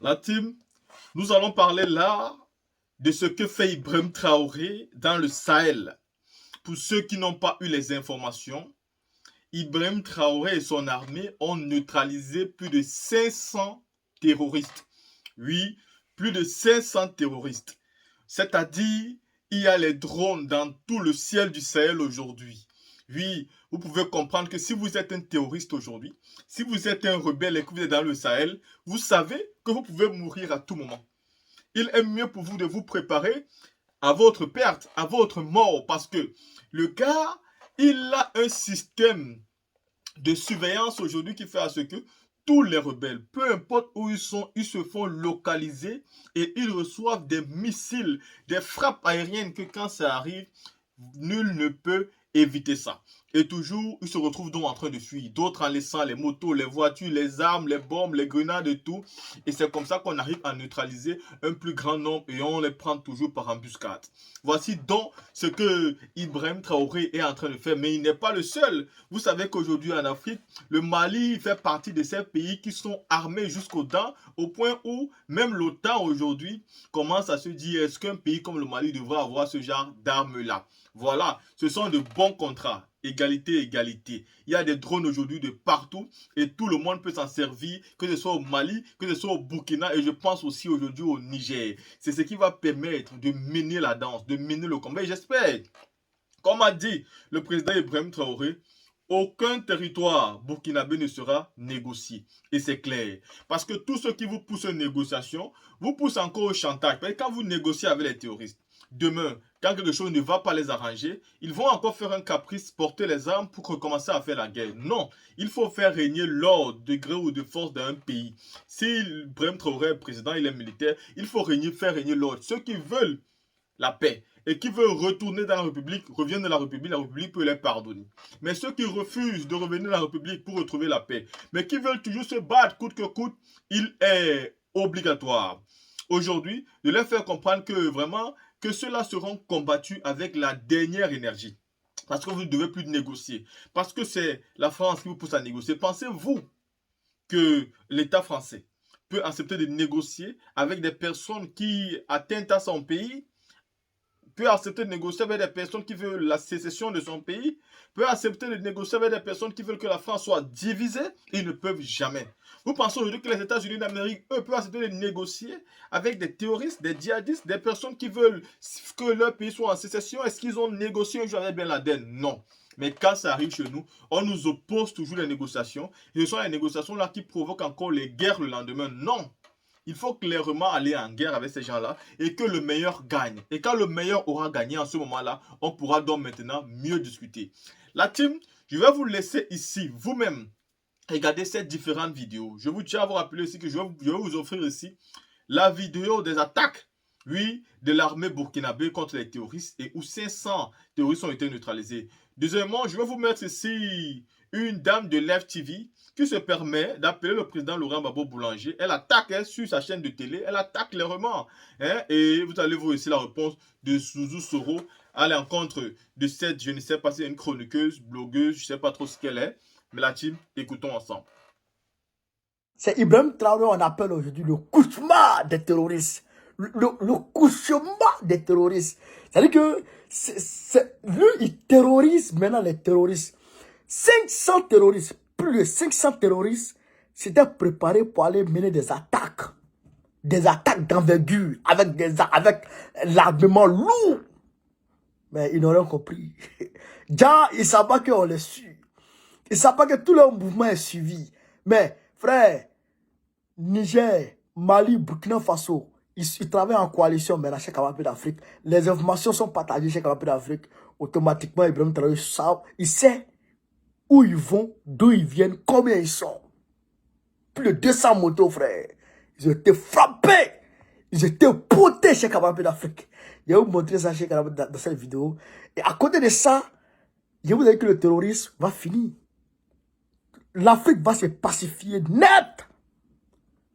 La team, nous allons parler là de ce que fait Ibrahim Traoré dans le Sahel. Pour ceux qui n'ont pas eu les informations, Ibrahim Traoré et son armée ont neutralisé plus de 500 terroristes. Oui, plus de 500 terroristes. C'est-à-dire, il y a les drones dans tout le ciel du Sahel aujourd'hui. Oui, vous pouvez comprendre que si vous êtes un terroriste aujourd'hui, si vous êtes un rebelle et que vous êtes dans le Sahel, vous savez que vous pouvez mourir à tout moment. Il est mieux pour vous de vous préparer à votre perte, à votre mort, parce que le gars, il a un système de surveillance aujourd'hui qui fait à ce que tous les rebelles, peu importe où ils sont, ils se font localiser et ils reçoivent des missiles, des frappes aériennes que quand ça arrive, nul ne peut éviter ça. Et toujours, ils se retrouvent donc en train de fuir. D'autres en laissant les motos, les voitures, les armes, les bombes, les grenades et tout. Et c'est comme ça qu'on arrive à neutraliser un plus grand nombre et on les prend toujours par embuscade. Voici donc ce que Ibrahim Traoré est en train de faire. Mais il n'est pas le seul. Vous savez qu'aujourd'hui en Afrique, le Mali fait partie de ces pays qui sont armés jusqu'aux dents, au point où même l'OTAN aujourd'hui commence à se dire est-ce qu'un pays comme le Mali devrait avoir ce genre d'armes-là. Voilà, ce sont de bons contrats. Égalité, égalité. Il y a des drones aujourd'hui de partout et tout le monde peut s'en servir, que ce soit au Mali, que ce soit au Burkina et je pense aussi aujourd'hui au Niger. C'est ce qui va permettre de mener la danse, de mener le combat. Et j'espère, comme a dit le président Ibrahim Traoré, aucun territoire burkinabé ne sera négocié. Et c'est clair. Parce que tous ceux qui vous poussent une négociation, vous poussent encore au chantage. Parce que quand vous négociez avec les terroristes, demain, quand quelque chose ne va pas les arranger, ils vont encore faire un caprice, porter les armes pour recommencer à faire la guerre. Non, il faut faire régner l'ordre de gré ou de force dans un pays. Si Ibrahim Traoré est président, il est militaire, il faut faire régner l'ordre. Ceux qui veulent la paix et qui veulent retourner dans la République reviennent dans la République peut les pardonner. Mais ceux qui refusent de revenir dans la République pour retrouver la paix, mais qui veulent toujours se battre coûte que coûte, il est obligatoire aujourd'hui de leur faire comprendre que vraiment que ceux-là seront combattus avec la dernière énergie. Parce que vous ne devez plus négocier. Parce que c'est la France qui vous pousse à négocier. Pensez-vous que l'État français peut accepter de négocier avec des personnes qui atteignent à son pays, peut accepter de négocier avec des personnes qui veulent la sécession de son pays, peut accepter de négocier avec des personnes qui veulent que la France soit divisée, ils ne peuvent jamais. Vous pensez aujourd'hui que les États-Unis d'Amérique, eux, peuvent accepter de négocier avec des terroristes, des djihadistes, des personnes qui veulent que leur pays soit en sécession? Est-ce qu'ils ont négocié un jour avec Ben Laden? Non. Mais quand ça arrive chez nous, on nous oppose toujours les négociations. Et ce sont les négociations-là qui provoquent encore les guerres le lendemain. Non. Il faut clairement aller en guerre avec ces gens-là et que le meilleur gagne. Et quand le meilleur aura gagné en ce moment-là, on pourra donc maintenant mieux discuter. La team, je vais vous laisser ici, vous-même, regarder ces différentes vidéos. Je vous tiens à vous rappeler aussi que je vais vous offrir ici la vidéo des attaques, oui, de l'armée burkinabé contre les terroristes et où 500 terroristes ont été neutralisés. Deuxièmement, je vais vous mettre ici une dame de Live TV qui se permet d'appeler le président Laurent Gbagbo Boulanger. Elle attaque sur sa chaîne de télé, elle attaque clairement. Et vous allez voir ici la réponse de Suzu Soro à l'encontre de cette, je ne sais pas si c'est une chroniqueuse, blogueuse, je ne sais pas trop ce qu'elle est. Mais la team, écoutons ensemble. C'est Ibrahim Traoré, on appelle aujourd'hui le cauchemar des terroristes. Le cauchemar des terroristes. C'est-à-dire que lui, il terrorise maintenant les terroristes. 500 terroristes, plus de 500 terroristes, s'étaient préparés pour aller mener des attaques. Des attaques d'envergure, avec l'armement lourd. Mais ils n'ont rien compris. Déjà, ils ne savent pas qu'on les suit. Ils ne savent pas que tout leur mouvement est suivi. Mais, frère, Niger, Mali, Burkina Faso, ils travaillent en coalition maintenant chez Kapapé d'Afrique. Les informations sont partagées chez Kapapé d'Afrique. Automatiquement, Ibrahim Traoré, il sait où ils vont, d'où ils viennent, combien ils sont. Plus de 200 motos, frère. Ils ont été frappés. Ils ont été potés chez Kapapé d'Afrique. Je vais vous montrer ça chez Kapapé dans cette vidéo. Et à côté de ça, je vous dis que le terrorisme va finir. L'Afrique va se pacifier net.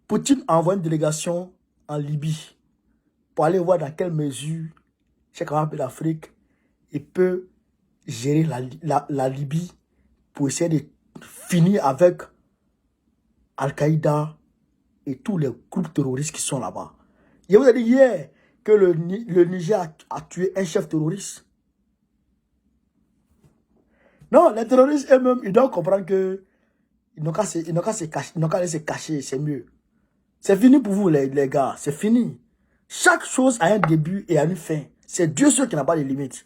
Poutine envoie une délégation en Libye pour aller voir dans quelle mesure Cheikh Ahmed d'Afrique peut gérer la Libye pour essayer de finir avec Al-Qaïda et tous les groupes terroristes qui sont là-bas. Je vous ai dit hier que le Niger a tué un chef terroriste. Non, les terroristes eux-mêmes, ils doivent comprendre que ils n'ont qu'à aller se cacher, c'est mieux. C'est fini pour vous, les gars, c'est fini. Chaque chose a un début et a une fin. C'est Dieu seul qui n'a pas de limites.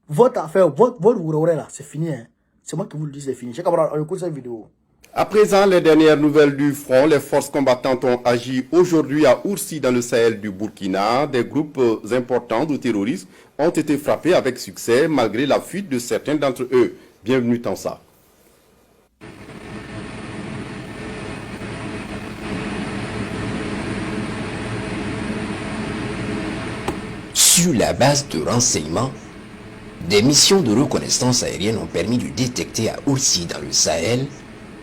Votre affaire, votre là, c'est fini. Hein. C'est moi qui vous le dis, c'est fini. Check on écoute cette vidéo. À présent, les dernières nouvelles du front, les forces combattantes ont agi aujourd'hui à Oursi dans le Sahel du Burkina. Des groupes importants de terroristes ont été frappés avec succès malgré la fuite de certains d'entre eux. Bienvenue Tansa. Sur la base de renseignements, des missions de reconnaissance aérienne ont permis de détecter à Oursi dans le Sahel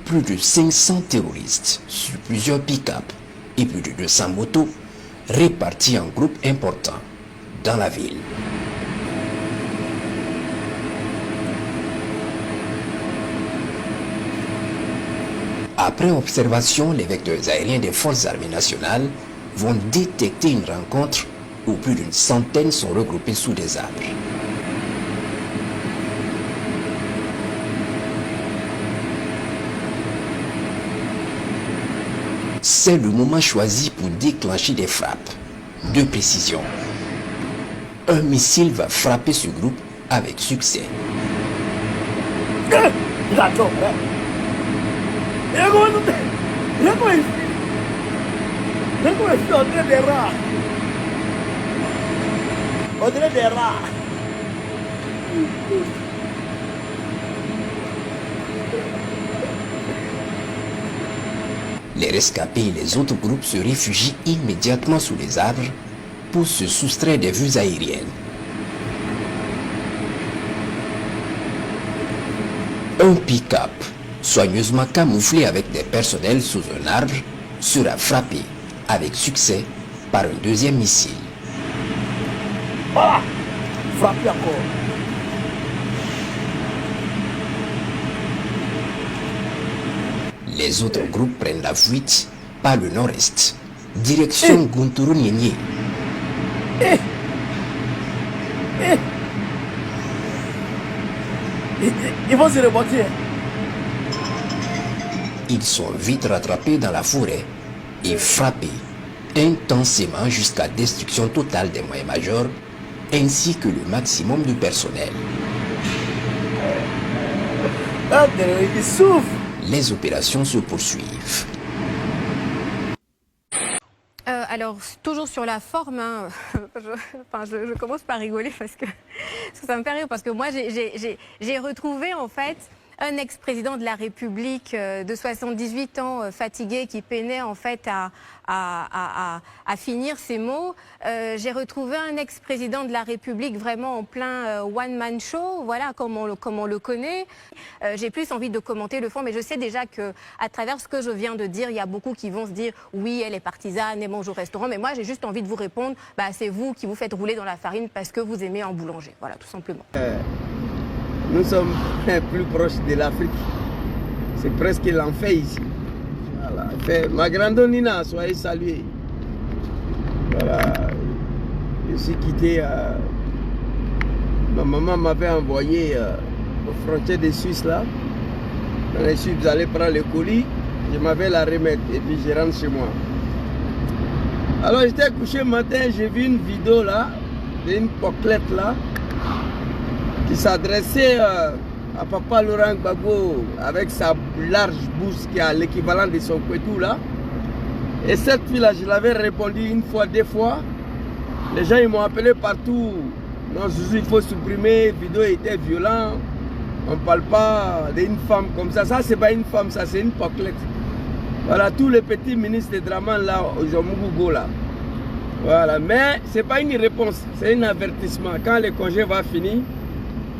plus de 500 terroristes sur plusieurs pick-up et plus de 200 motos répartis en groupes importants dans la ville. Après observation, les vecteurs aériens des forces armées nationales vont détecter une rencontre où plus d'une centaine sont regroupés sous des arbres. C'est le moment choisi pour déclencher des frappes de précision. Un missile va frapper ce groupe avec succès. Les rescapés et les autres groupes se réfugient immédiatement sous les arbres pour se soustraire des vues aériennes. Un pick-up, soigneusement camouflé avec des personnels sous un arbre, sera frappé avec succès par un deuxième missile. Ah! Frappé encore. Les autres groupes prennent la fuite par le nord-est, direction Gunturu-Nienye. Ils vont se remonter. Ils sont vite rattrapés dans la forêt et frappés intensément jusqu'à destruction totale des moyens majors ainsi que le maximum de personnel. Ils souffrent. Les opérations se poursuivent. Alors, toujours sur la forme, hein, je commence par rigoler parce que ça me fait rire, parce que moi, j'ai retrouvé en fait un ex-président de la République de 78 ans, fatigué, qui peinait en fait à finir ses mots. J'ai retrouvé un ex-président de la République vraiment en plein one-man show, voilà, comme on le connaît. J'ai plus envie de commenter le fond, mais je sais déjà que à travers ce que je viens de dire, il y a beaucoup qui vont se dire « oui, elle est partisane, elle mange au restaurant », mais moi j'ai juste envie de vous répondre bah, « c'est vous qui vous faites rouler dans la farine parce que vous aimez un boulanger », voilà, tout simplement. Nous sommes plus proches de l'Afrique. C'est presque l'enfer ici. Voilà. Ma grande Nina, soyez saluée. Voilà. Je suis quitté. Ma maman m'avait envoyé aux frontières de Suisse là. Dans les Suisses, vous allez prendre le colis. Je m'avais la remettre et puis je rentre chez moi. Alors j'étais couché le matin, j'ai vu une vidéo là, d'une poclette là, qui s'adressait à papa Laurent Gbagbo avec sa large bouche qui a l'équivalent de son couetou là. Et cette fille-là, je l'avais répondu une fois, deux fois. Les gens ils m'ont appelé partout. Non, Zouzou, il faut supprimer, la vidéo était violente. On ne parle pas d'une femme comme ça. Ça, c'est pas une femme, ça, c'est une poclette. Voilà, tous les petits ministres de Draman là, ils ont Mougougo là. Voilà, mais ce n'est pas une réponse, c'est un avertissement. Quand le congé va finir,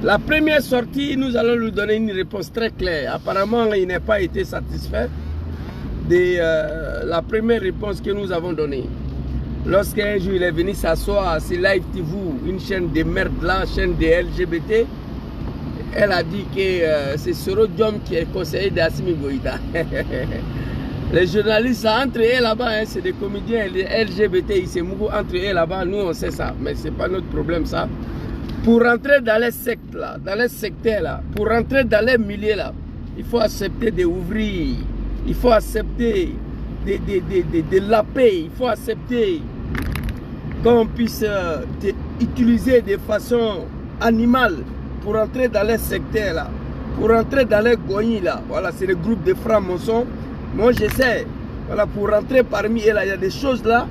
la première sortie, nous allons lui donner une réponse très claire. Apparemment, il n'a pas été satisfait de la première réponse que nous avons donnée. Lorsqu'un jour il est venu s'asseoir à Live TV, une chaîne de merde là, chaîne de LGBT, elle a dit que c'est Soro Diom qui est conseiller d'Assimi Goïta. Les journalistes, là, entre eux là-bas, hein, c'est des comédiens, les LGBT, c'est Mougou, entre eux là-bas, nous on sait ça, mais c'est pas notre problème ça. Pour rentrer dans les sectes là, dans les sectaires là, pour rentrer dans les milieux là, il faut accepter d'ouvrir, il faut accepter de la paix, il faut accepter qu'on puisse utiliser de façon animale pour entrer dans les sectaires là, pour entrer dans les goyis là. Voilà, c'est le groupe de francs-maçons. Moi j'essaie, voilà, pour rentrer parmi eux là, il y a des choses là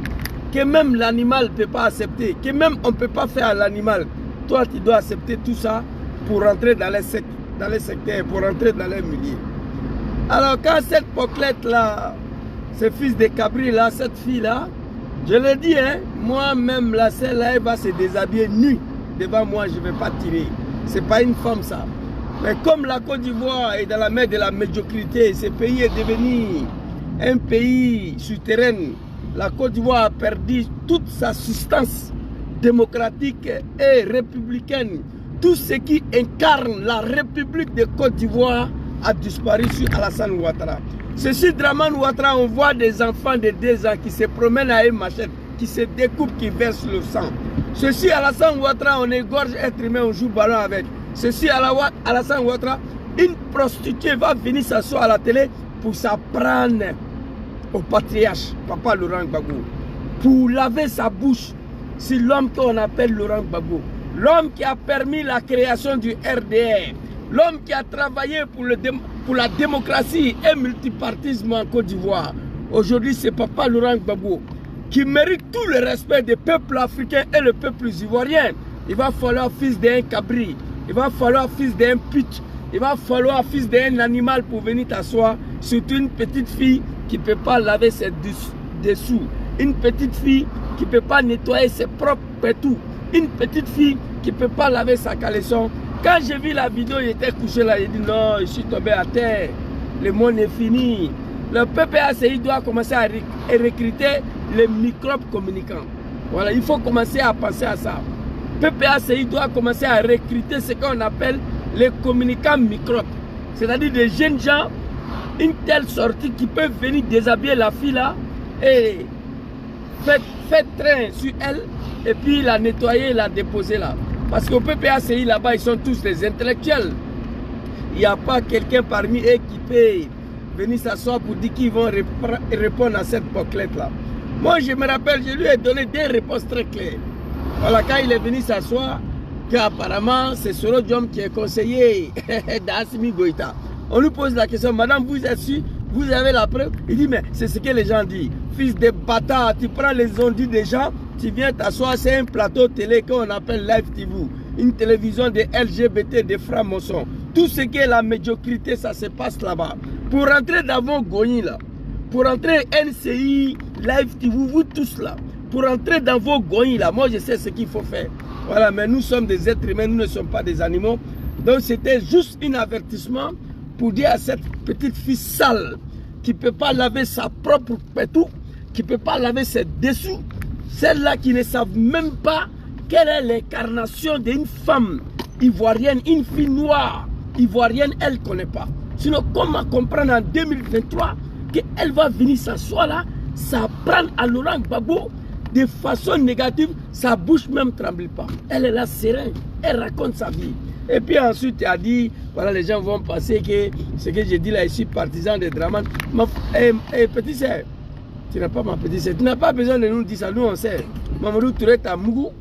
que même l'animal ne peut pas accepter, que même on ne peut pas faire à l'animal. Toi tu dois accepter tout ça pour rentrer dans les sectaires, pour rentrer dans les milieux. Alors quand cette poclette là, ce fils de Cabri là, cette fille là, je le dis, hein, moi-même la celle-là, elle va se déshabiller nue devant moi, je ne vais pas tirer. C'est pas une femme ça. Mais comme la Côte d'Ivoire est dans la mer de la médiocrité, ce pays est devenu un pays souterrain. La Côte d'Ivoire a perdu toute sa substance démocratique et républicaine. Tout ce qui incarne la République de Côte d'Ivoire a disparu sur Alassane Ouattara. Ceci, Dramane Ouattara, on voit des enfants de 2 ans qui se promènent à une machette, qui se découpent, qui versent le sang. Ceci, Alassane Ouattara, on égorge être humain, on joue ballon avec. Ceci, Alassane Ouattara, une prostituée va venir s'asseoir à la télé pour s'apprendre au patriarche, Papa Laurent Gbagbo, pour laver sa bouche sur l'homme qu'on appelle Laurent Gbagbo. L'homme qui a permis la création du RDR, l'homme qui a travaillé pour la démocratie et le multipartisme en Côte d'Ivoire. Aujourd'hui, c'est Papa Laurent Gbagbo qui mérite tout le respect des peuples africains et le peuple ivoirien. Il va falloir fils d'un cabri, il va falloir fils d'un pute, il va falloir fils d'un animal pour venir t'asseoir, surtout une petite fille qui ne peut pas laver ses dessous, une petite fille qui ne peut pas nettoyer ses propres pétous, une petite fille qui ne peut pas laver sa caleçon. Quand j'ai vu la vidéo, il était couché là, il dit non, je suis tombé à terre, le monde est fini. Le PPACI doit commencer à recruter les microbes communicants. Voilà, il faut commencer à penser à ça. PPACI doit commencer à recruter ce qu'on appelle les communicants microbes. C'est-à-dire des jeunes gens, une telle sortie qui peuvent venir déshabiller la fille là et faire train sur elle et puis la nettoyer et la déposer là. Parce qu'au PPACI là-bas, ils sont tous des intellectuels. Il n'y a pas quelqu'un parmi eux qui peut venir s'asseoir pour dire qu'ils vont répondre à cette poclette là. Moi je me rappelle, je lui ai donné des réponses très claires. Voilà, quand il est venu s'asseoir, qu'apparemment c'est Soro Diom qui est conseiller d'Assimi Goïta. On lui pose la question, madame, vous êtes sûr, vous avez la preuve? Il dit, mais c'est ce que les gens disent. Fils de bâtard, tu prends les ondits des gens, tu viens t'asseoir, c'est un plateau télé qu'on appelle Live TV, une télévision de LGBT, de francs-maçons. Tout ce qui est la médiocrité, ça se passe là-bas. Pour rentrer dans vos goyis là, pour entrer NCI, Live TV, vous tous là, pour entrer dans vos goyis là, moi je sais ce qu'il faut faire. Voilà, mais nous sommes des êtres humains, nous ne sommes pas des animaux. Donc c'était juste un avertissement pour dire à cette petite fille sale qui ne peut pas laver sa propre pétou, qui ne peut pas laver ses dessous, celles-là qui ne savent même pas quelle est l'incarnation d'une femme ivoirienne, une fille noire ivoirienne, elle ne connaît pas. Sinon, comment comprendre en 2023 qu'elle va venir s'asseoir là, s'apprendre à Laurent Gbagbo de façon négative, sa bouche même ne tremble pas. Elle est là sereine, elle raconte sa vie. Et puis ensuite, tu as dit, voilà, les gens vont penser que ce que j'ai dit là, je suis partisan de Dramane. Petit sœur, tu n'as pas ma petite sœur, tu n'as pas besoin de nous dire ça, nous on sait. Mamadou Touré Mougou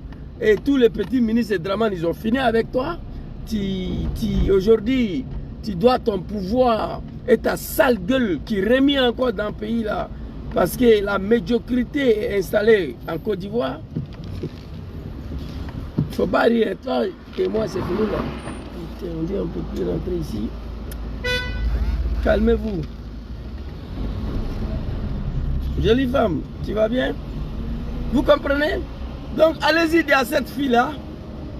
et tous les petits ministres de Dramane, ils ont fini avec toi. Aujourd'hui, tu dois ton pouvoir et ta sale gueule qui remet encore dans le pays là. Parce que la médiocrité est installée en Côte d'Ivoire. Il ne faut pas rire, toi et moi c'est fini là. On dit on ne peut plus rentrer ici. Calmez-vous. Jolie femme, tu vas bien? Vous comprenez? Donc allez-y dire à cette fille là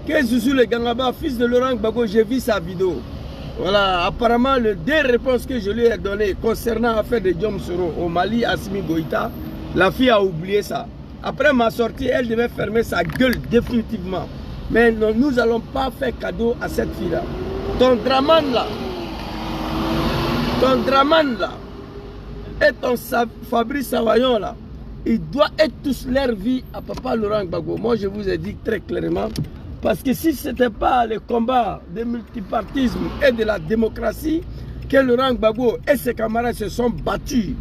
que Zouzou le Gangaba, fils de Laurent Gbagbo, j'ai vu sa vidéo. Voilà, apparemment, les 2 réponses que je lui ai données concernant l'affaire de Diom Soro au Mali, Assimi Goïta, la fille a oublié ça. Après ma sortie, elle devait fermer sa gueule définitivement. Mais non, nous n'allons pas faire cadeau à cette fille-là. Ton Dramane là, et ton Fabrice Savayon là, ils doivent être tous leur vie à Papa Laurent Gbagbo. Moi, je vous ai dit très clairement, parce que si ce n'était pas le combat du multipartisme et de la démocratie que Laurent Gbagbo et ses camarades se sont battus,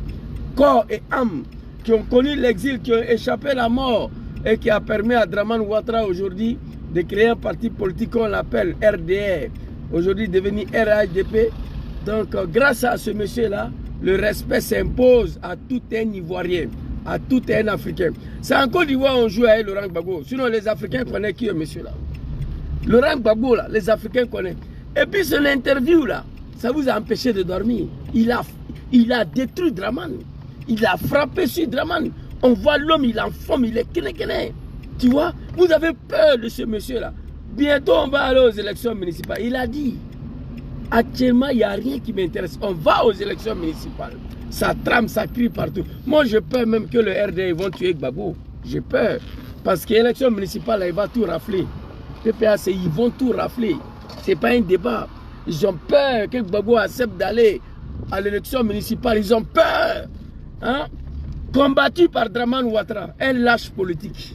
corps et âme, qui ont connu l'exil, qui ont échappé à la mort et qui a permis à Dramane Ouattara aujourd'hui de créer un parti politique qu'on l'appelle RDR, aujourd'hui devenu RHDP. Donc, grâce à ce monsieur-là, le respect s'impose à tout un Ivoirien, à tout un Africain. C'est en Côte d'Ivoire on joue avec Laurent Gbagbo. Sinon, les Africains connaissent qui est monsieur-là. Laurent Gbagbo, là, les Africains connaissent. Et puis, son interview, là, ça vous a empêché de dormir. Il a détruit Dramane. Il a frappé sur Dramane. On voit l'homme, il est en forme, il est kéné. Tu vois, vous avez peur de ce monsieur-là. Bientôt, on va aller aux élections municipales. Il a dit, actuellement, il n'y a rien qui m'intéresse. On va aux élections municipales. Ça trame, ça crie partout. Moi, j'ai peur même que le RDA vont tuer Gbagbo. J'ai peur. Parce que l'élection municipale, il va tout rafler. PPAC, ils vont tout rafler. Ce n'est pas un débat. Ils ont peur que Gbagbo accepte d'aller à l'élection municipale. Ils ont peur. Hein? Combattu par Dramane Ouattara, un lâche politique.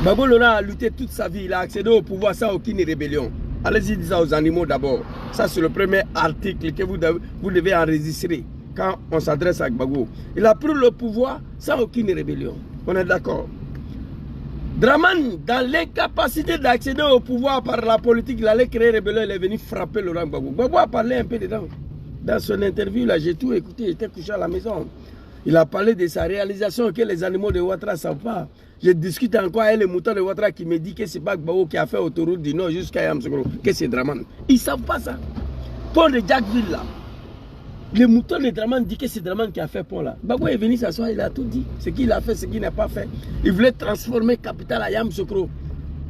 Gbagbo Laurent a lutté toute sa vie. Il a accédé au pouvoir sans aucune rébellion. Allez-y, dites ça aux animaux d'abord. Ça, c'est le premier article que vous devez enregistrer quand on s'adresse à Gbagbo. Il a pris le pouvoir sans aucune rébellion. On est d'accord. Dramane, dans l'incapacité d'accéder au pouvoir par la politique, il allait créer rébellion, il est venu frapper Laurent Gbagbo. Gbagbo a parlé un peu dedans. Dans son interview, là, j'ai tout écouté, j'étais couché à la maison. Il a parlé de sa réalisation que les animaux de Ouattara ne savent pas. Je discute encore avec les moutons de Ouattara qui me dit que c'est pas Gbagbo qui a fait autoroute du Nord jusqu'à Yamoussoukro, que c'est Dramane. Ils ne savent pas ça. Pont de Jackville là. Les moutons de Dramane disent que c'est Dramane qui a fait pont là. Gbagbo est venu s'asseoir, il a tout dit. Ce qu'il a fait, ce qu'il n'a pas fait. Il voulait transformer capitale à Yamoussoukro.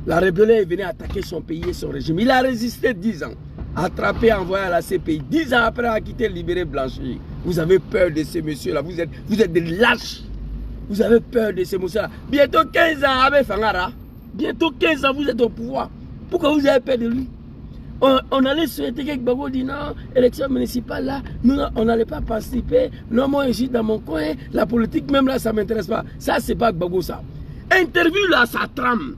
La rébellion est venue attaquer son pays et son régime. Il a résisté 10 ans. Attrapé, envoyé à la CPI. 10 ans après, a quitté, libéré, blanchi. Vous avez peur de ces messieurs-là. Vous êtes des lâches. Vous avez peur de ces messieurs-là. Bientôt 15 ans, Abbé Fangara. Bientôt 15 ans, vous êtes au pouvoir. Pourquoi vous avez peur de lui? On allait souhaiter que Gbagbo dit non, élection municipale là, nous, on n'allait pas participer. Non, moi, je suis dans mon coin. La politique, même là, ça ne m'intéresse pas. Ça, c'est pas Gbagbo, ça. Interview là, ça trame.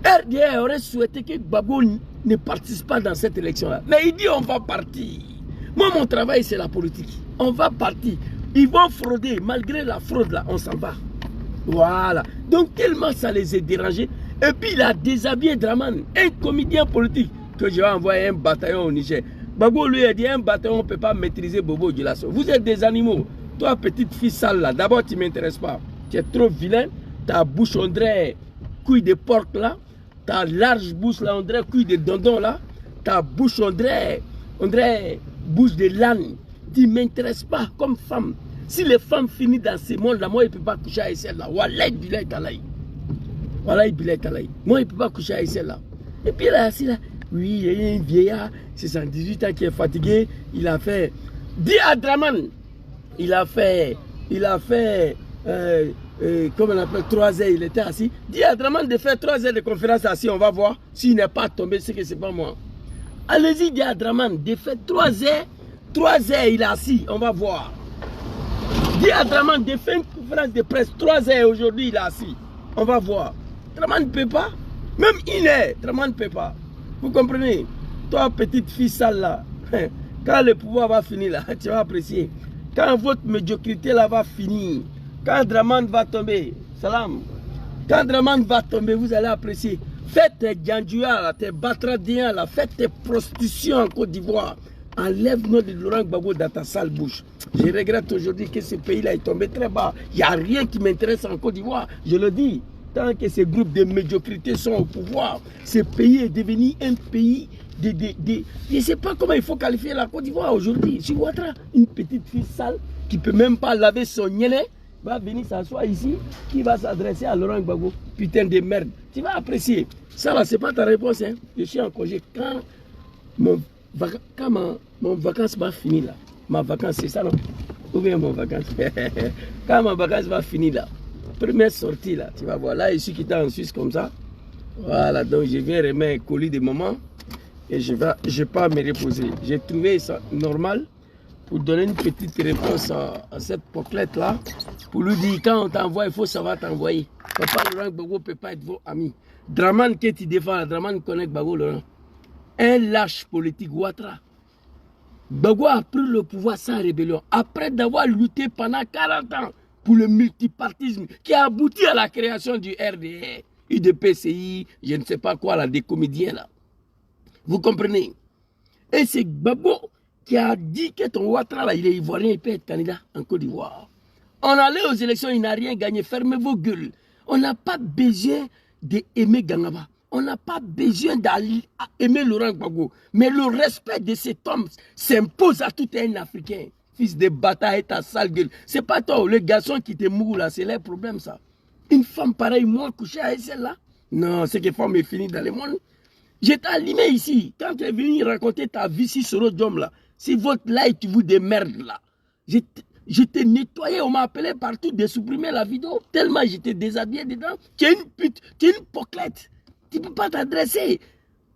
RDR aurait souhaité que Gbagbo ne participe pas dans cette élection-là. Mais il dit on va partir. Moi, mon travail, c'est la politique. On va partir. Ils vont frauder. Malgré la fraude, là, on s'en va. Voilà. Donc, tellement ça les a dérangés. Et puis, il a déshabillé Dramane, un comédien politique, que je vais envoyer un bataillon au Niger. Gbagbo lui a dit un bataillon ne peut pas maîtriser Bobo Dioulasso. Vous êtes des animaux. Toi, petite fille sale, là, d'abord, tu ne m'intéresses pas. Tu es trop vilain. Ta bouche, on dirait couille de porc, là. Ta large bouche là, on dirait couille de dindon là. Ta bouche, on dirait bouche de l'âne. Tu ne m'intéresses pas comme femme. Si les femmes finissent dans ce monde-là, moi, il ne peut pas coucher avec celle-là. Wallahi bilay talaï. Wallahi bilay talaï. Moi, il ne peut pas coucher avec celle-là. Et puis là, assis là, oui, il y a un vieillard, 78 ans qui est fatigué. Il a fait. Dis à Dramane, il a fait. Comme on appelle 3 heures, il était assis. Dis à Dramane de faire 3 heures de conférence assis, on va voir. S'il n'est pas tombé, c'est que c'est pas moi. Allez-y, dis à Dramane de faire 3 heures. 3 heures, il est assis, on va voir. Dis à Dramane de faire une conférence de presse. 3 heures aujourd'hui, il est assis. On va voir. Dramane ne peut pas. Même une heure, Dramane ne peut pas. Vous comprenez? Toi, petite fille sale là, quand le pouvoir va finir là, tu vas apprécier. Quand votre médiocrité là va finir, quand Dramane va tomber, salam, quand Dramane va tomber, vous allez apprécier. Faites tes gandouas là, tes batradiens là, faites tes prostitutions en Côte d'Ivoire. Enlève le nom de Laurent Gbagbo dans ta sale bouche. Je regrette aujourd'hui que ce pays-là est tombé très bas. Il n'y a rien qui m'intéresse en Côte d'Ivoire. Je le dis, tant que ces groupes de médiocrité sont au pouvoir, ce pays est devenu un pays de... Je ne sais pas comment il faut qualifier la Côte d'Ivoire aujourd'hui. Si Ouattara, une petite fille sale qui ne peut même pas laver son yéné, va venir s'asseoir ici, qui va s'adresser à Laurent Gbagbo. Putain de merde. Tu vas apprécier. Ça là, ce n'est pas ta réponse. Hein. Je suis en congé. Quand mon vacances va finir là, ma vacance c'est ça non? Ou bien mon vacances? Quand ma vacance va finir là, première sortie là, tu vas voir. Là, je suis quitté en Suisse comme ça. Voilà, donc je viens remettre un colis de maman et je vais pas me reposer. J'ai trouvé ça normal pour donner une petite réponse à cette poclette-là, pour lui dire quand on t'envoie, il faut savoir t'envoyer. Papa Laurent Gbagbo ne peut pas être vos amis. Draman qui tu défends, Draman connaît Gbagbo Laurent. Un lâche politique Ouattara. Gbagbo a pris le pouvoir sans rébellion, après d'avoir lutté pendant 40 ans pour le multipartisme qui a abouti à la création du RDR, UDPCI, je ne sais pas quoi, là, des comédiens là. Vous comprenez? Et c'est Gbagbo qui a dit que ton Ouattara là, il est ivoirien, il peut être candidat en Côte d'Ivoire. On allait aux élections, il n'a rien gagné, fermez vos gueules. On n'a pas besoin d'aimer Gangaba. On n'a pas besoin d'aimer Laurent Gbagbo. Mais le respect de cet homme s'impose à tout un Africain. Fils de bataille, ta sale gueule. C'est pas toi, le garçon qui te mourent là, c'est leur problème ça. Une femme pareille, moi, couchée avec celle-là. Non, c'est que femme est finie dans le monde. J'étais allumé ici. Quand tu es venu raconter ta vie si sur l'autre homme là, si votre light vous démerde là, je t'ai nettoyé, on m'a appelé partout de supprimer la vidéo. Tellement j'étais déshabillé dedans. Tu es une pute, tu es une poclette. Tu ne peux pas t'adresser.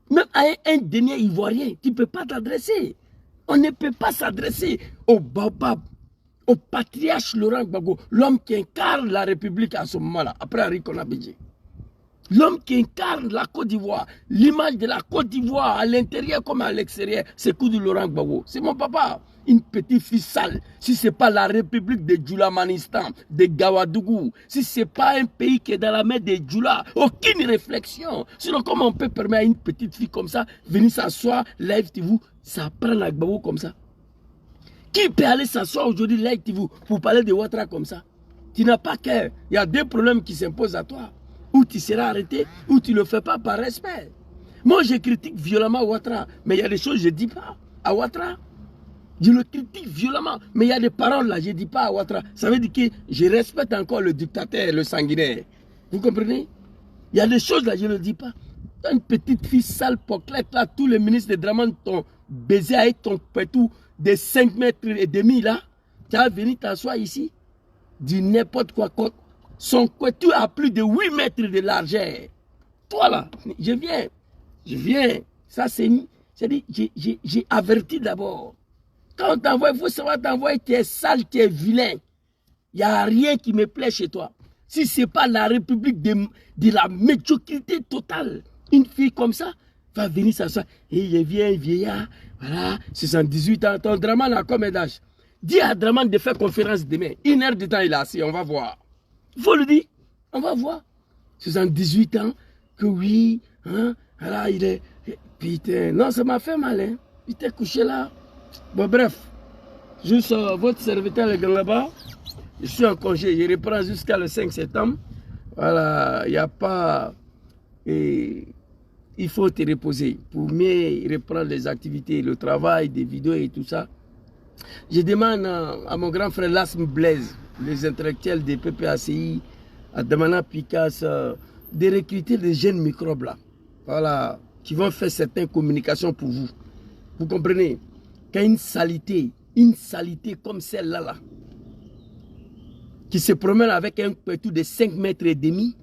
Même à un dernier ivoirien, tu ne peux pas t'adresser. On ne peut pas s'adresser au Baobab, au patriarche Laurent Gbagbo, l'homme qui incarne la République à ce moment-là, après Henri Konaté. L'homme qui incarne la Côte d'Ivoire, l'image de la Côte d'Ivoire à l'intérieur comme à l'extérieur, c'est coup de Laurent Gbagbo. C'est mon papa, une petite fille sale. Si ce n'est pas la République de Djoulamanistan, de Gawadougou, si ce n'est pas un pays qui est dans la main de Djoula, aucune réflexion. Sinon, comment on peut permettre à une petite fille comme ça venir s'asseoir, live TV, ça prend la Gbagbo comme ça? Qui peut aller s'asseoir aujourd'hui, live TV, pour parler de Ouattara comme ça? Tu n'as pas cœur. Il y a deux problèmes qui s'imposent à toi. Ou tu seras arrêté, ou tu ne le fais pas par respect. Moi, je critique violemment Ouattara, mais il y a des choses que je ne dis pas à Ouattara. Je le critique violemment, mais il y a des paroles là, je ne dis pas à Ouattara. Ça veut dire que je respecte encore le dictateur, le sanguinaire. Vous comprenez? Il y a des choses là, je ne le dis pas. Une petite fille sale poclette là, tous les ministres de Draman t'ont baisé avec ton pétou de 5 mètres et demi là. Tu as venu t'asseoir ici, dis n'importe quoi. Son couture a plus de 8 mètres de largeur. Toi là, je viens. Ça c'est dit, j'ai averti d'abord. Quand on t'envoie, il faut savoir t'envoyer, tu es sale, tu es vilain. Il n'y a rien qui me plaît chez toi. Si ce n'est pas la République de la médiocrité totale, une fille comme ça va venir s'asseoir. Et je viens, vieillard, voilà, 78 ans, ton Draman a combien d'âge? Dis à Draman de faire conférence demain. 1 heure de temps, il est assis, on va voir. Il faut le dire, on va voir. 78 ans, que oui, hein, voilà, il est... Putain, non, ça m'a fait mal, hein. Il était couché là. Bon, bref, juste votre serviteur, le Gangaba, je suis en congé, je reprends jusqu'à le 5 septembre. Voilà, il n'y a pas... Et il faut te reposer pour mieux reprendre les activités, le travail, des vidéos et tout ça. Je demande à mon grand frère Lasme Blaise, les intellectuels des PPACI, à Damana Picasso, de recruter des jeunes microbes là, voilà, qui vont faire certaines communications pour vous. Vous comprenez? Qu'il y a une saleté comme celle-là, là, qui se promène avec un pétou de 5 mètres et demi,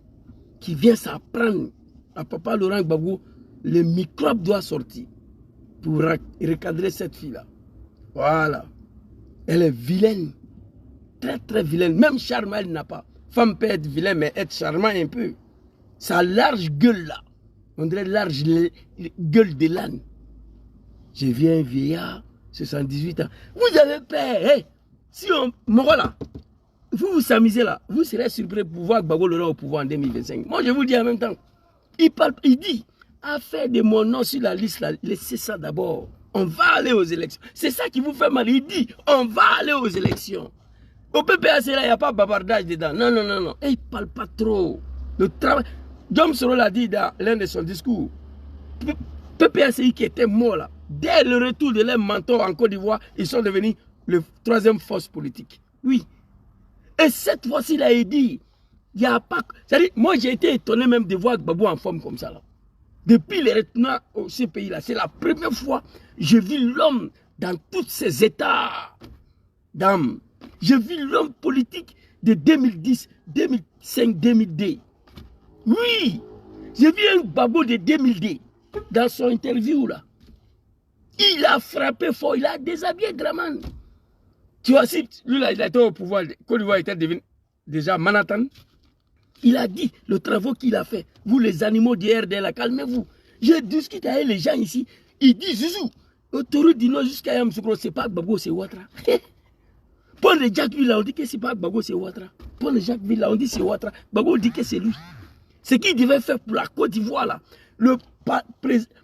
qui vient s'apprendre à papa Laurent Gbagbo, le microbe doit sortir pour recadrer cette fille-là. Voilà. Elle est vilaine. Très, très vilaine. Même charme, elle n'a pas. Femme peut être vilaine, mais être charmant un peu. Sa large gueule, là. On dirait large gueule de l'âne. Je viens vieillard, 78 ans. Vous avez peur, hein? Si on... Voilà. Vous vous amusez là. Vous serez surpris pour voir Gbagbo Laurent au pouvoir en 2025. Moi, je vous dis en même temps. Il parle, il dit, affaire de mon nom sur la liste, là, laissez ça d'abord. On va aller aux élections. C'est ça qui vous fait mal. Il dit, on va aller aux élections. Au PPAC, là, il n'y a pas bavardage dedans. Non, non, non, non. Et il ne parle pas trop. Le travail. John Soro l'a dit dans l'un de son discours. PPACI qui était mort là, dès le retour de leur mentor en Côte d'Ivoire, ils sont devenus la troisième force politique. Oui. Et cette fois-ci, là, il dit, il n'y a pas... C'est-à-dire, moi, j'ai été étonné même de voir Gbagbo en forme comme ça là. Depuis les retenants au ce pays-là, c'est la première fois que j'ai vu l'homme dans tous ses états d'âme. J'ai vu l'homme politique de 2010, 2005, 2002. Oui, j'ai vu un Gbagbo de 2002 dans son interview là. Il a frappé fort, il a déshabillé Draman. Tu vois, si lui, là, il était au pouvoir, Côte d'Ivoire était devenu déjà Manhattan, il a dit, le travail qu'il a fait, vous les animaux du RDL, calmez-vous. Je discute avec les gens ici, ils disent, Zouzou, autoroute du Nord jusqu'à Yamoussoukro, c'est pas Gbagbo, c'est Ouattara. Pour les Jacques Villa, on dit que c'est pas Gbagbo, c'est Ouattara. Pour les Jacques Villa, on dit c'est Ouattara. Gbagbo dit que c'est lui. Ce qu'il devait faire pour la Côte d'Ivoire, là, le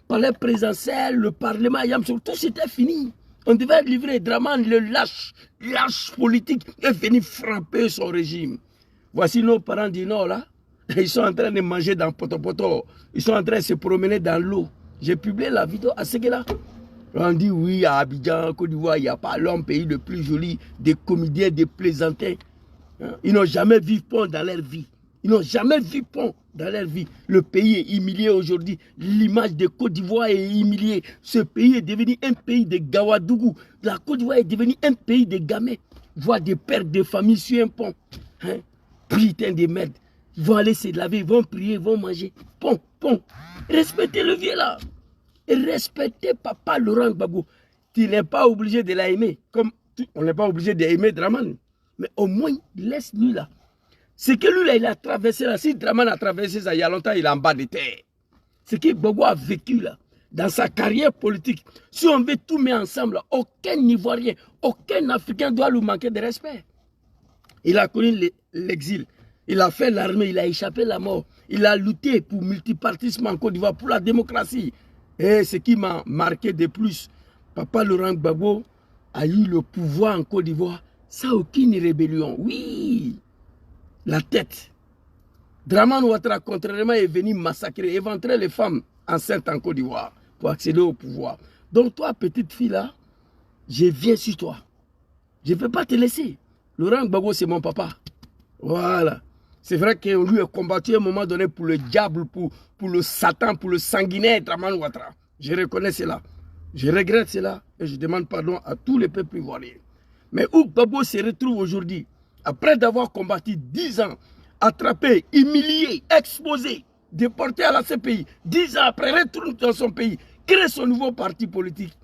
palais présidentiel, le parlement, tout c'était fini. On devait livrer Draman, le lâche politique, et venir frapper son régime. Voici nos parents du Nord, là. Ils sont en train de manger dans Poto. Ils sont en train de se promener dans l'eau. J'ai publié la vidéo à ce là. On dit oui, à Abidjan, Côte d'Ivoire, il n'y a pas l'homme pays le plus joli, des comédiens, des plaisantins. Ils n'ont jamais vu pont dans leur vie. Ils n'ont jamais vu pont dans leur vie. Le pays est humilié aujourd'hui. L'image de Côte d'Ivoire est humiliée. Ce pays est devenu un pays de Gawadougou. La Côte d'Ivoire est devenue un pays de gamins. Voir des pères de famille sur un pont. Hein? Putain de merde. Ils vont aller se laver, ils vont prier, ils vont manger. Pont. Respectez le vieux là. Et respectez papa Laurent Gbagbo. Tu n'es pas obligé de l'aimer. Comme on n'est pas obligé d'aimer Draman. Mais au moins, laisse-lui là. C'est que lui là, il a traversé là. Si Draman a traversé ça il y a longtemps, il est en bas de terre. Ce que Gbagbo a vécu là, dans sa carrière politique. Si on veut tout mettre ensemble, là, aucun Ivoirien, aucun Africain doit lui manquer de respect. Il a connu l'exil. Il a fait l'armée, il a échappé à la mort. Il a lutté pour le multipartisme en Côte d'Ivoire, pour la démocratie. Et ce qui m'a marqué de plus, papa Laurent Gbagbo a eu le pouvoir en Côte d'Ivoire sans aucune rébellion. Oui, la tête. Draman Ouattara, contrairement, est venu massacrer, éventrer les femmes enceintes en Côte d'Ivoire pour accéder au pouvoir. Donc toi, petite fille là, je viens sur toi. Je ne peux pas te laisser. Laurent Gbagbo, c'est mon papa. Voilà. C'est vrai qu'on lui a combattu à un moment donné pour le diable, pour le Satan, pour le sanguinaire Draman Ouattara. Je reconnais cela. Je regrette cela et je demande pardon à tous les peuples ivoiriens. Mais où Gbagbo se retrouve aujourd'hui, après d'avoir combattu 10 ans, attrapé, humilié, exposé, déporté à la CPI, 10 ans après, retourne dans son pays, crée son nouveau parti politique,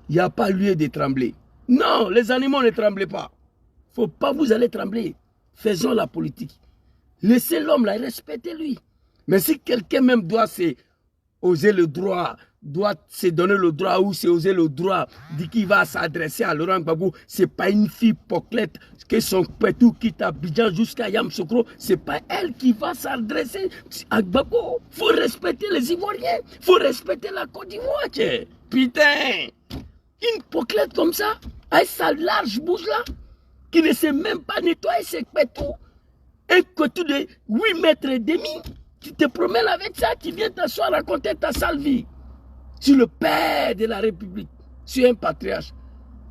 il n'y a pas lieu de trembler. Non, les animaux ne tremblent pas. Il ne faut pas vous aller trembler. Faisons la politique. Laissez l'homme là, respectez-lui. Mais si quelqu'un même doit oser le droit, doit se donner le droit ou c'est oser le droit, dit qu'il va s'adresser à Laurent Gbagbo, ce n'est pas une fille poclette que son pétou quitte Abidjan jusqu'à Yamoussoukro, ce n'est pas elle qui va s'adresser à Gbagbo. Il faut respecter les Ivoiriens, il faut respecter la Côte d'Ivoire. Putain, une poclette comme ça, avec sa large bouche là, qui ne sait même pas nettoyer ses pétous. Un côté de 8 mètres et demi, tu te promènes avec ça, tu viens t'asseoir raconter ta sale vie. Sur le père de la République, sur un patriarche.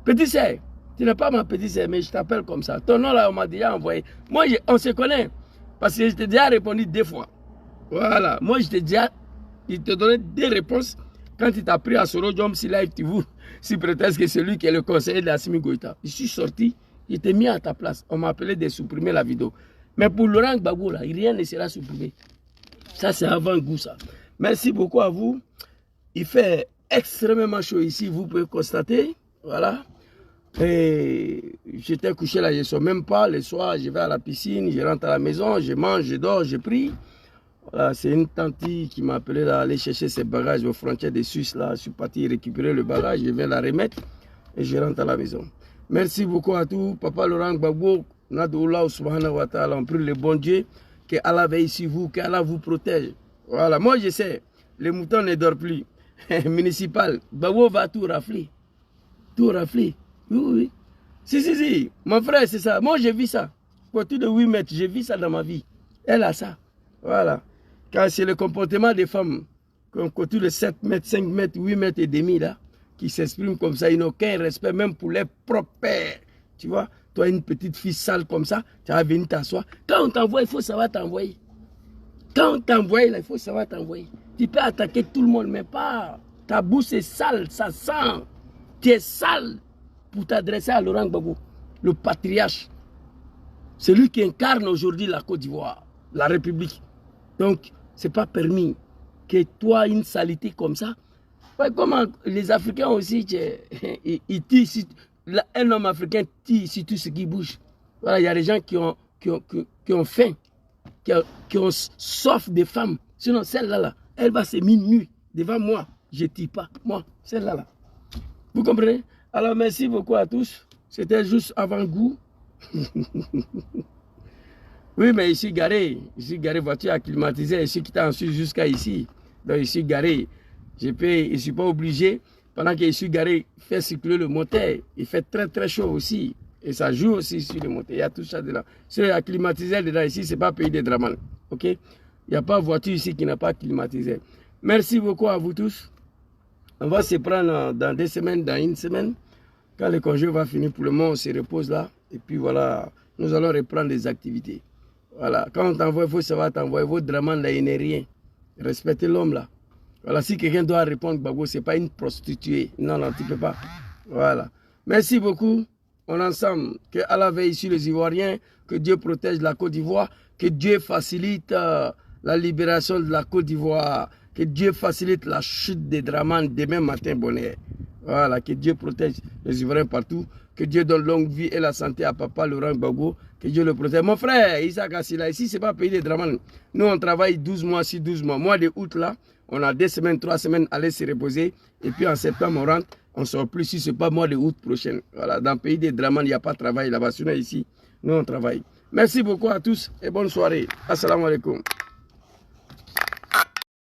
Petit sœur, tu n'es pas ma petite sœur, mais je t'appelle comme ça. Ton nom là, on m'a déjà envoyé. Moi, on se connaît, parce que je t'ai déjà répondu 2 fois. Voilà, moi je t'ai déjà, il te donnait 2 réponses quand il t'a pris à Sorodium, si live, tu vous, si prétexte que c'est lui qui est le conseiller de Assimi Goïta. Je suis sorti, il était mis à ta place. On m'a appelé de supprimer la vidéo. Mais pour Laurent Gbagbo, là, rien ne sera supprimé. Ça, c'est avant-goût, ça. Merci beaucoup à vous. Il fait extrêmement chaud ici, vous pouvez constater. Voilà. Et j'étais couché là, je ne sors même pas. Le soir, je vais à la piscine, je rentre à la maison, je mange, je dors, je prie. Voilà, c'est une tante qui m'a appelé d'aller chercher ses bagages aux frontières de Suisse. Là. Je suis parti récupérer le bagage, je vais la remettre et je rentre à la maison. Merci beaucoup à tous. Papa Laurent Gbagbo, Nadoullah subhanahu wa ta'ala, on prie le bon Dieu, que Allah veille sur vous, que Allah vous protège. Voilà, moi je sais, les moutons ne dorment plus. Municipal, Gbagbo va tout rafler. Tout rafler. Oui. Si. Mon frère, c'est ça. Moi, j'ai vu ça. Côté de 8 mètres, j'ai vu ça dans ma vie. Elle a ça. Voilà. Quand c'est le comportement des femmes, côté de 7 mètres, 5 mètres, 8 mètres et demi, là, qui s'expriment comme ça, ils n'ont aucun respect, même pour les propres pères. Tu vois, toi, une petite fille sale comme ça, tu vas venir t'asseoir. Quand on t'envoie, il faut savoir t'envoyer. Quand on t'envoie, il faut savoir t'envoyer. Tu peux attaquer tout le monde, mais pas. Ta bouche est sale, ça sent. Tu es sale pour t'adresser à Laurent Gbagbo, le patriarche. C'est lui qui incarne aujourd'hui la Côte d'Ivoire, la République. Donc, ce n'est pas permis que toi, une saleté comme ça. Ouais, comment les Africains aussi, ils tirent. un homme africain tire sur tout ce qui bouge. Voilà, il y a des gens qui ont faim, qui ont soif des femmes. Sinon, celle-là, elle va se minuit devant moi. Je ne tire pas. Moi, celle-là. Vous comprenez? Alors, merci beaucoup à tous. C'était juste avant-goût. Oui, mais ici garé, voiture acclimatisée, ici qui ensuite jusqu'à ici. Donc ici garé, je ne suis pas obligé, pendant que je suis garé, faire circuler le moteur. Il fait très très chaud aussi. Et ça joue aussi sur le moteur. Il y a tout ça dedans. C'est acclimatisé dedans ici, ce n'est pas pays de Draman. Ok? Il n'y a pas de voiture ici qui n'a pas climatisé. Merci beaucoup à vous tous. On va se prendre dans 2 semaines, dans 1 semaine. Quand le congé va finir, pour le moment, on se repose là. Et puis voilà, nous allons reprendre les activités. Voilà, quand on t'envoie, il faut savoir t'envoyer. Votre Draman là, il n'est rien. Respectez l'homme là. Voilà, si quelqu'un doit répondre, Gbagbo, ce n'est pas une prostituée. Non, non, tu ne peux pas. Voilà. Merci beaucoup. On est ensemble. Que Allah veille sur les Ivoiriens. Que Dieu protège la Côte d'Ivoire. Que Dieu facilite la libération de la Côte d'Ivoire. Que Dieu facilite la chute des Draman demain matin, bonheur. Voilà, que Dieu protège les Ivoiriens partout. Que Dieu donne longue vie et la santé à papa Laurent Gbagbo. Que Dieu le protège. Mon frère, Isaac Assila, ici, ce n'est pas pays des Draman. Nous, on travaille 12 mois, 12 mois. Mois de août, là, on a 2 semaines, 3 semaines, aller se reposer. Et puis en septembre, on rentre. On ne sort plus si ce n'est pas mois de août prochain. Voilà, dans le pays des Draman, il n'y a pas de travail là-bas. Sinon, ici, nous, on travaille. Merci beaucoup à tous et bonne soirée. Assalamu alaikum.